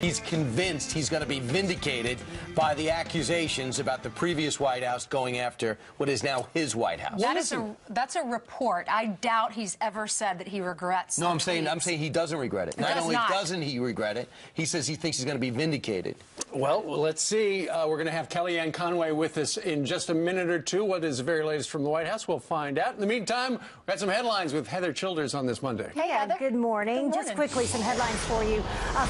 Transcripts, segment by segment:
He's convinced he's going to be vindicated by the accusations about the previous White House going after what is now his White House. That's a report. I doubt he's ever said that he regrets. No, I'm saying he doesn't regret it. Not only doesn't he regret it, he says he thinks he's going to be vindicated. Well, let's see. We're going to have Kellyanne Conway with us in just a minute or two. What is the very latest from the White House? We'll find out. In the meantime, we've got some headlines with Heather Childers on this Monday. Hey, Heather. Good morning. Just quickly, some headlines for you.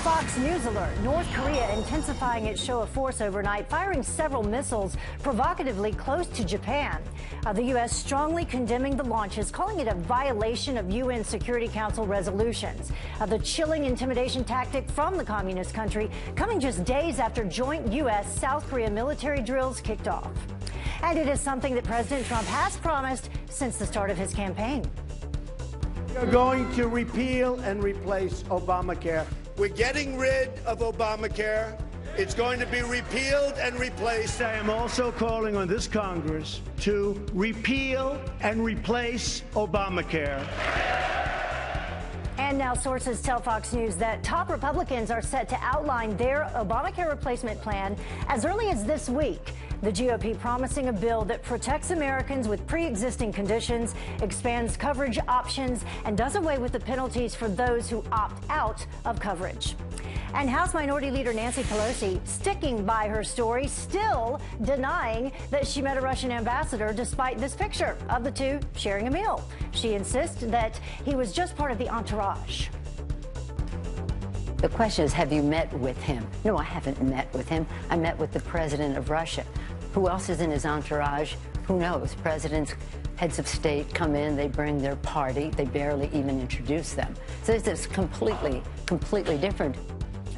Fox News alert. North Korea intensifying its show of force overnight, firing several missiles provocatively close to Japan. The U.S. strongly condemning the launches, calling it a violation of UN Security Council resolutions. The chilling intimidation tactic from the communist country coming just days after joint U.S.-South Korea military drills kicked off. And it is something that President Trump has promised since the start of his campaign. We're going to repeal and replace Obamacare. We're getting rid of Obamacare. It's going to be repealed and replaced. I am also calling on this Congress to repeal and replace Obamacare. And now sources tell Fox News that top Republicans are set to outline their Obamacare replacement plan as early as this week. The GOP promising a bill that protects Americans with pre-existing conditions, expands coverage options, and does away with the penalties for those who opt out of coverage. And House Minority Leader Nancy Pelosi sticking by her story, still denying that she met a Russian ambassador despite this picture of the two sharing a meal. She insists that he was just part of the entourage. The question is, have you met with him? No, I haven't met with him. I met with the president of Russia. Who else is in his entourage? Who knows? Presidents, heads of state come in, they bring their party, they barely even introduce them. So this is completely different.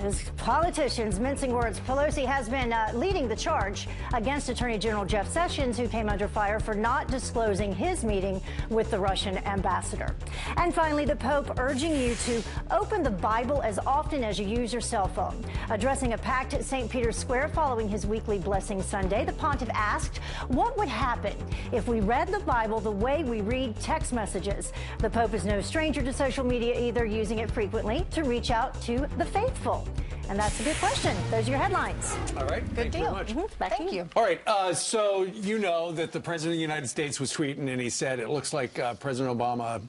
As politicians mincing words, Pelosi has been leading the charge against Attorney General Jeff Sessions, who came under fire for not disclosing his meeting with the Russian ambassador. And finally, the Pope urging you to open the Bible as often as you use your cell phone. Addressing a packed St. Peter's Square following his weekly Blessing Sunday, the pontiff asked what would happen if we read the Bible the way we read text messages. The Pope is no stranger to social media either, using it frequently to reach out to the faithful. And that's a good question. Those are your headlines. All right. Good deal. Very much. Thank you. All right. So you know that the President of the United States was tweeting, and he said it looks like President Obama,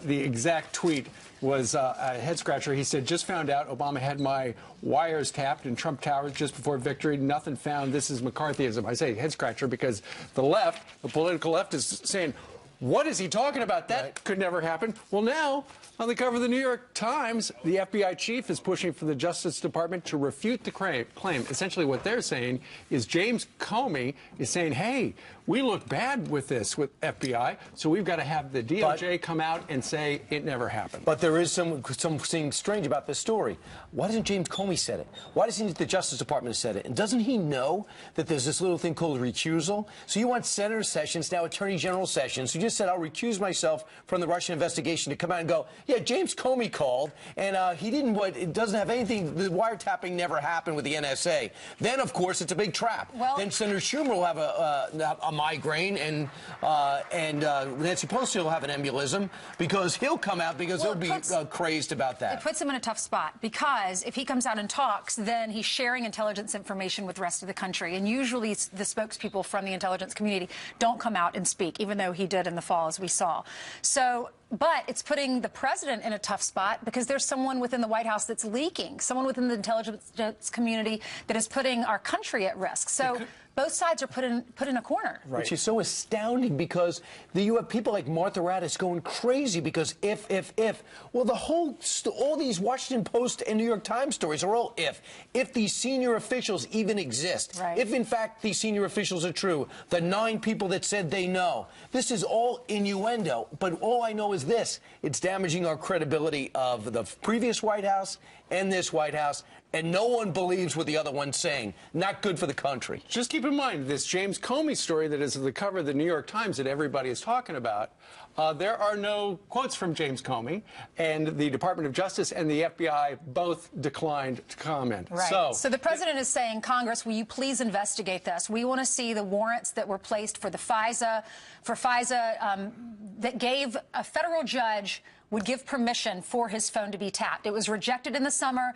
the exact tweet was a head-scratcher. He said, just found out Obama had my wires tapped in Trump Towers just before victory. Nothing found. This is McCarthyism. I say head-scratcher because the left, the political left, is saying, what is he talking about? That could never happen. Well, now, on the cover of the New York Times, the FBI chief is pushing for the Justice Department to refute the claim. Essentially, what they're saying is James Comey is saying, hey, we look bad with this with FBI, so we've got to have the DOJ come out and say it never happened. But there is something strange about this story. Why doesn't James Comey said it? Why doesn't the Justice Department said it? And doesn't he know that there's this little thing called recusal? So you want Senator Sessions, now Attorney General Sessions, who just said, I'll recuse myself from the Russian investigation, to come out and go, yeah, James Comey called, and he didn't, it doesn't have anything, the wiretapping never happened with the NSA. Then, of course, it's a big trap. Well, then Senator Schumer will have a migraine, and Nancy Pelosi will have an embolism, because he'll come out because he'll be crazed about that. It puts him in a tough spot, because if he comes out and talks, then he's sharing intelligence information with the rest of the country. And usually the spokespeople from the intelligence community don't come out and speak, even though he did in the fall, as we saw. So, but it's putting the president in a tough spot, because there's someone within the White House that's leaking, someone within the intelligence community that is putting our country at risk. So both sides are put in a corner. Right. Which is so astounding, because you have people like Martha Raddatz going crazy because if. Well, all these Washington Post and New York Times stories are all if. If these senior officials even exist. Right. If, in fact, these senior officials are true. The 9 people that said they know. This is all innuendo. But all I know is this. It's damaging our credibility of the previous White House and this White House, and no one believes what the other one's saying. Not good for the country. Just keep in mind, this James Comey story that is at the cover of the New York Times that everybody is talking about, there are no quotes from James Comey, and the Department of Justice and the FBI both declined to comment. Right. So the president is saying, Congress, will you please investigate this? We want to see the warrants that were placed for the FISA, that gave a federal judge would give permission for his phone to be tapped. It was rejected in the summer.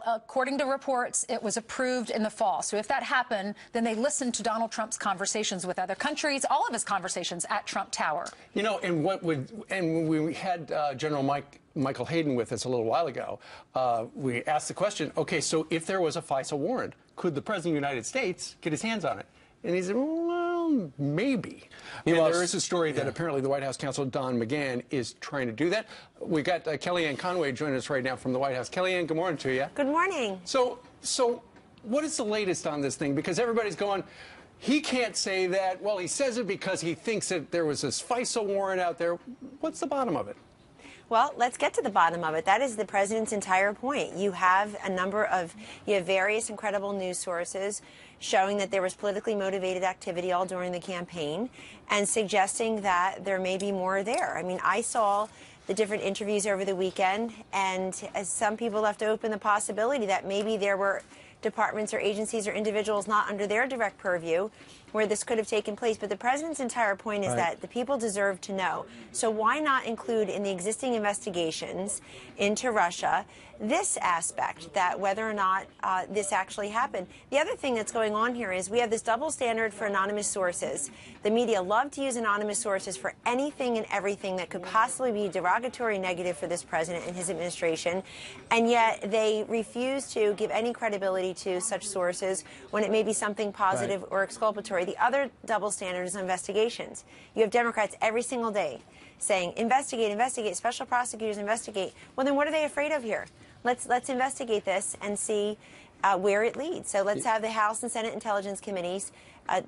According to reports, it was approved in the fall. So if that happened, then they listened to Donald Trump's conversations with other countries, all of his conversations at Trump Tower. You know, and when we had General Michael Hayden with us a little while ago, we asked the question, okay, so if there was a FISA warrant, could the President of the United States get his hands on it? And he said, well, maybe. And there is a story that apparently the White House counsel, Don McGahn, is trying to do that. We got Kellyanne Conway joining us right now from the White House. Kellyanne, good morning to you. Good morning. So what is the latest on this thing? Because everybody's going, he can't say that. Well, he says it because he thinks that there was this FISA warrant out there. What's the bottom of it? Well, let's get to the bottom of it. That is the president's entire point. You have various incredible news sources showing that there was politically motivated activity all during the campaign and suggesting that there may be more there. I mean, I saw the different interviews over the weekend, and as some people left open the possibility that maybe there were departments or agencies or individuals not under their direct purview where this could have taken place. But the president's entire point is that the people deserve to know. So why not include in the existing investigations into Russia this aspect, that whether or not this actually happened? The other thing that's going on here is we have this double standard for anonymous sources. The media love to use anonymous sources for anything and everything that could possibly be derogatory, negative for this president and his administration, and yet they refuse to give any credibility to such sources when it may be something positive or exculpatory. The other double standard is investigations. You have Democrats every single day saying, investigate, investigate, special prosecutors investigate. Well, then what are they afraid of here? Let's investigate this and see where it leads. So let's have the House and Senate Intelligence Committees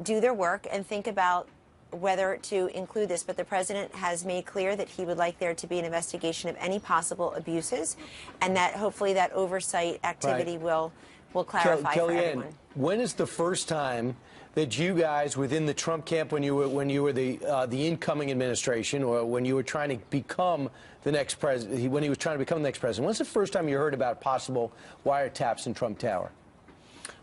do their work and think about whether to include this. But the president has made clear that he would like there to be an investigation of any possible abuses, and that hopefully that oversight activity will clarify for everyone. When is the first time that you guys within the Trump camp, when you were the incoming administration, or when you were trying to become the next president, when he was trying to become the next president, when's the first time you heard about possible wiretaps in Trump Tower?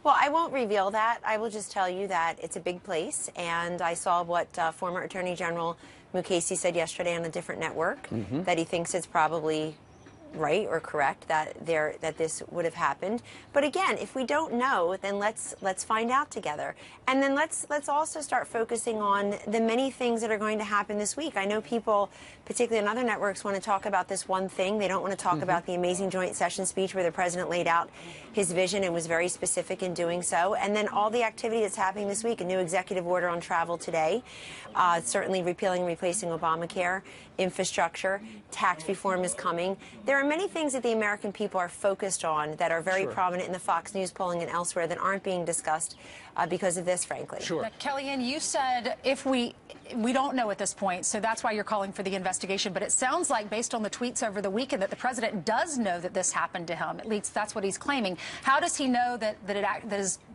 Well, I won't reveal that. I will just tell you that it's a big place, and I saw what former Attorney General Mukasey said yesterday on a different network, that he thinks it's probably right or correct that this would have happened. But again, if we don't know, then let's find out together. And then let's also start focusing on the many things that are going to happen this week. I know people, particularly on other networks, want to talk about this one thing. They don't want to talk about the amazing joint session speech where the president laid out his vision and was very specific in doing so. And then all the activity that's happening this week, a new executive order on travel today, certainly repealing and replacing Obamacare, infrastructure, tax reform is coming. There are many things that the American people are focused on that are very prominent in the Fox News polling and elsewhere that aren't being discussed because of this, frankly. Now, Kellyanne, you said if we don't know at this point, so that's why you're calling for the investigation. But it sounds like, based on the tweets over the weekend, that the president does know that this happened to him. At least that's what he's claiming. How does he know that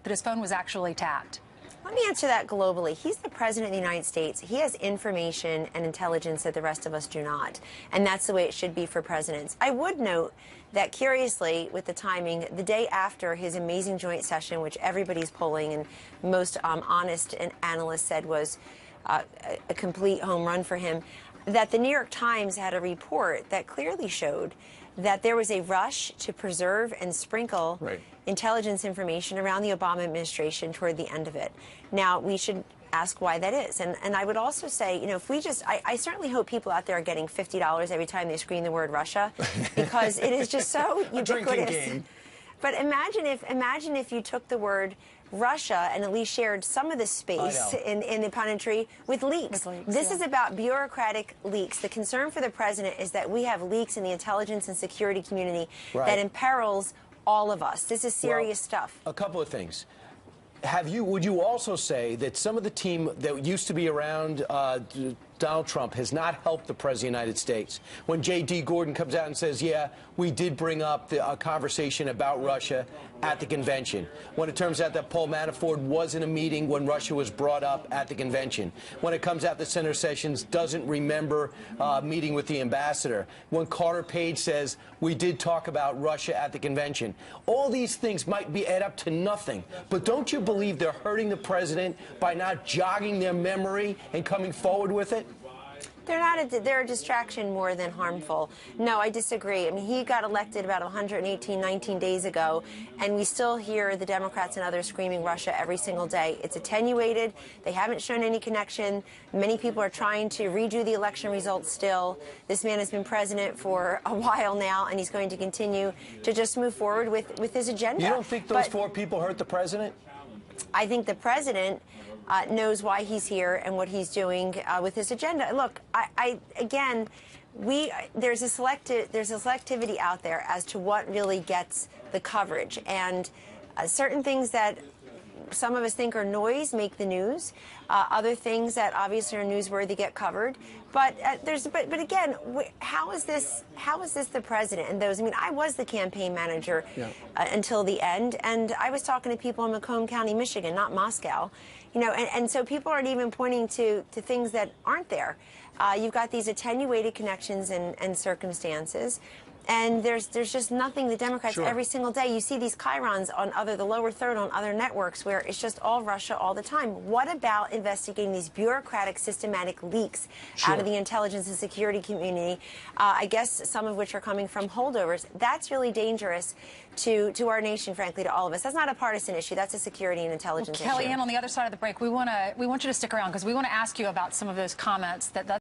his phone was actually tapped? Let me answer that globally. He's the president of the United States. He has information and intelligence that the rest of us do not. And that's the way it should be for presidents. I would note that, curiously, with the timing, the day after his amazing joint session, which everybody's polling and most honest analysts said was a complete home run for him, that the New York Times had a report that clearly showed that there was a rush to preserve and sprinkle intelligence information around the Obama administration toward the end of it. Now, we should ask why that is. And I would also say, you know, if we just, I certainly hope people out there are getting $50 every time they screen the word Russia, because it is just so ubiquitous. But imagine if you took the word Russia and at least shared some of the space in the punditry with leaks. This is about bureaucratic leaks. The concern for the president is that we have leaks in the intelligence and security community that imperils all of us. This is serious stuff. A couple of things. Would you also say that some of the team that used to be around Donald Trump has not helped the President of the United States? When J.D. Gordon comes out and says, yeah, we did bring up a conversation about Russia at the convention. When it turns out that Paul Manafort was in a meeting when Russia was brought up at the convention. When it comes out that Senator Sessions doesn't remember meeting with the ambassador. When Carter Page says, we did talk about Russia at the convention. All these things might add up to nothing. But don't you believe they're hurting the president by not jogging their memory and coming forward with it? They're a distraction more than harmful. No, I disagree. I mean, he got elected about 19 days ago, and we still hear the Democrats and others screaming Russia every single day. It's attenuated. They haven't shown any connection. Many people are trying to redo the election results still. This man has been president for a while now, and he's going to continue to just move forward with his agenda. You don't think those 4 people hurt the president? I think the president knows why he's here and what he's doing with his agenda. Look, there's a selectivity out there as to what really gets the coverage, and certain things that some of us think are noise make the news. Other things that obviously are newsworthy get covered. But again, how is this the president and those? I mean, I was the campaign manager until the end, and I was talking to people in Macomb County, Michigan, not Moscow. You know, and so people aren't even pointing to things that aren't there. You've got these attenuated connections and circumstances. And there's just nothing. The Democrats, every single day, you see these chyrons on the lower third on other networks where it's just all Russia all the time. What about investigating these bureaucratic, systematic leaks out of the intelligence and security community? I guess some of which are coming from holdovers. That's really dangerous to our nation, frankly, to all of us. That's not a partisan issue. That's a security and intelligence issue. Kellyanne, on the other side of the break, we want you to stick around because we want to ask you about some of those comments that